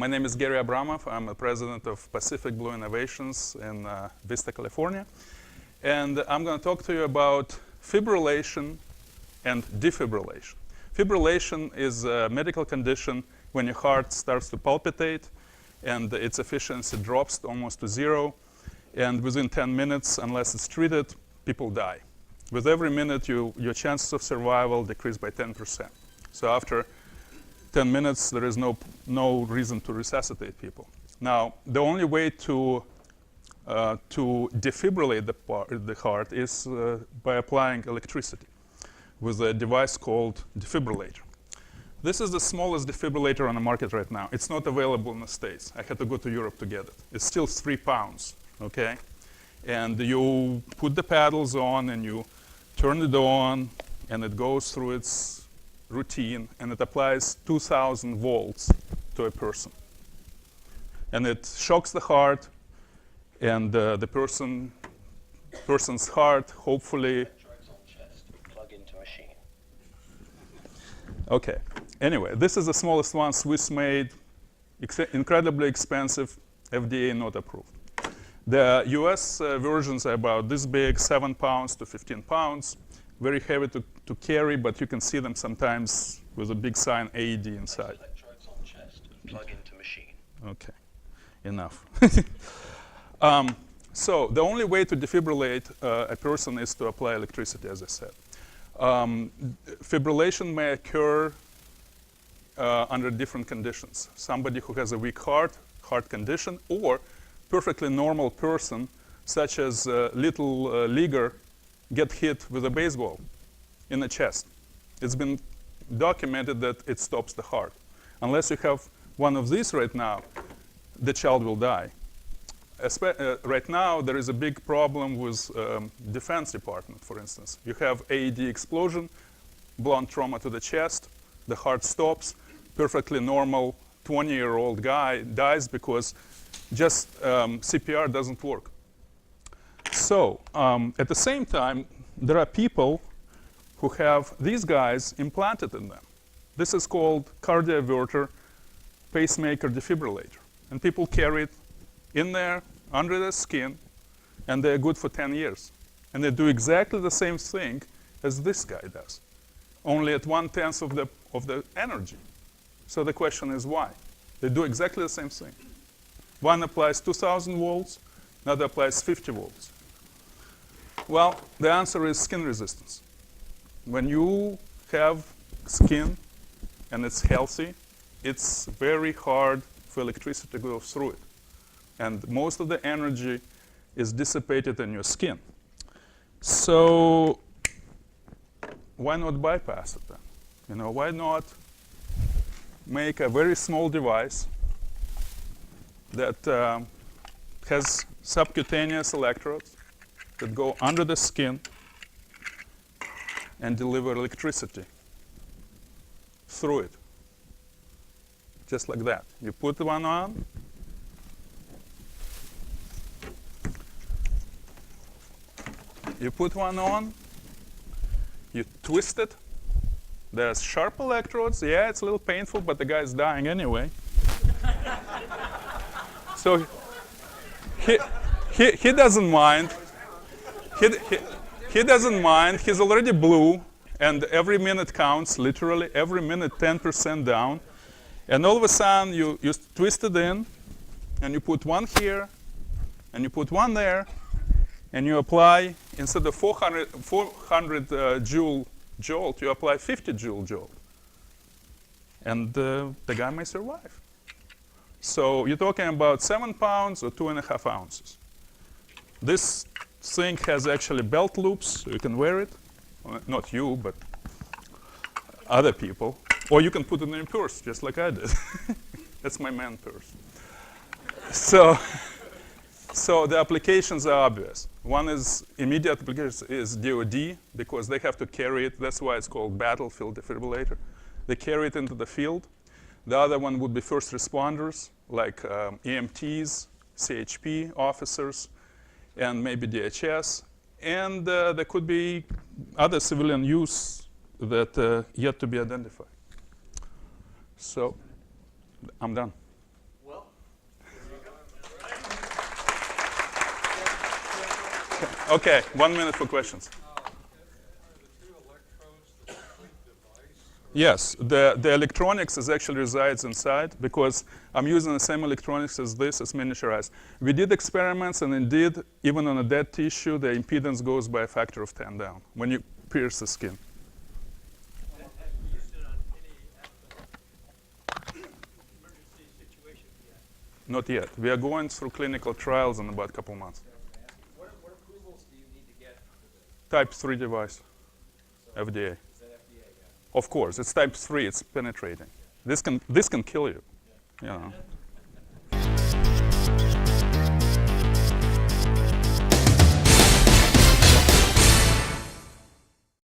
My name is Gary Abramov. I'm the president of Pacific Blue Innovations in Vista, California. And I'm going to talk to you about fibrillation and defibrillation. Fibrillation is a medical condition when your heart starts to palpitate and its efficiency drops almost to zero. And within 10 minutes, unless it's treated, people die. With every minute, your chances of survival decrease by 10%. So after 10 minutes, there is no reason to resuscitate people. Now, the only way to defibrillate the heart is by applying electricity with a device called defibrillator. This is the smallest defibrillator on the market right now. It's not available in the States. I had to go to Europe to get it. It's still 3 pounds, okay? And you put the paddles on and you turn it on and it goes through its routine and it applies 2,000 volts to a person. And it shocks the heart and the person's heart hopefully. Plug into machine. Okay. Anyway, this is the smallest one, Swiss made, incredibly expensive, FDA not approved. The US versions are about this big, 7 pounds to 15 pounds. Very heavy to carry, but you can see them sometimes with a big sign AED inside. Electrodes on chest, plug into machine. Okay, enough. So the only way to defibrillate a person is to apply electricity, as I said. Fibrillation may occur under different conditions. Somebody who has a weak heart condition, or perfectly normal person, such as a little leaguer, get hit with a baseball in the chest. It's been documented that it stops the heart. Unless you have one of these right now, the child will die. Right now, there is a big problem with Defense Department, for instance. You have AED explosion, blunt trauma to the chest, the heart stops, perfectly normal 20-year-old guy dies because just CPR doesn't work. So at the same time, there are people who have these guys implanted in them. This is called cardioverter pacemaker defibrillator. And people carry it in there, under the skin, and they're good for 10 years. And they do exactly the same thing as this guy does, only at 1/10 of the energy. So the question is why? They do exactly the same thing. One applies 2,000 volts, another applies 50 volts. Well, the answer is skin resistance. When you have skin and it's healthy, it's very hard for electricity to go through it. And most of the energy is dissipated in your skin. So why not bypass it then? You know, why not make a very small device that has subcutaneous electrodes that go under the skin and deliver electricity through it, just like that. You put one on, you twist it, there's sharp electrodes, yeah, it's a little painful, but the guy's dying anyway. So he doesn't mind. He doesn't mind. He's already blue, and every minute counts, literally. Every minute, 10% down. And all of a sudden, you twist it in, and you put one here, and you put one there, and you apply, instead of 400 joule jolt, you apply 50 joule jolt. And the guy may survive. So you're talking about 7 pounds or 2.5 ounces. This thing has actually belt loops, so you can wear it. Well, not you, but other people. Or you can put it in your purse, just like I did. That's my man purse. So the applications are obvious. One is immediate application is DoD, because they have to carry it. That's why it's called battlefield defibrillator. They carry it into the field. The other one would be first responders, like EMTs, CHP officers, and maybe DHS. And there could be other civilian use that yet to be identified. So I'm done. Okay, 1 minute for questions. Yes, the electronics is actually resides inside because I'm using the same electronics as this, as miniaturized. We did experiments, and indeed, even on a dead tissue, the impedance goes by a factor of 10 down when you pierce the skin. Have you used it on any emergency situations yet? Not yet. We are going through clinical trials in about a couple months. What approvals do you need to get for this? Type 3 device, FDA. Is that FDA? Yeah. Of course, it's type 3, it's penetrating. This can kill you. You know.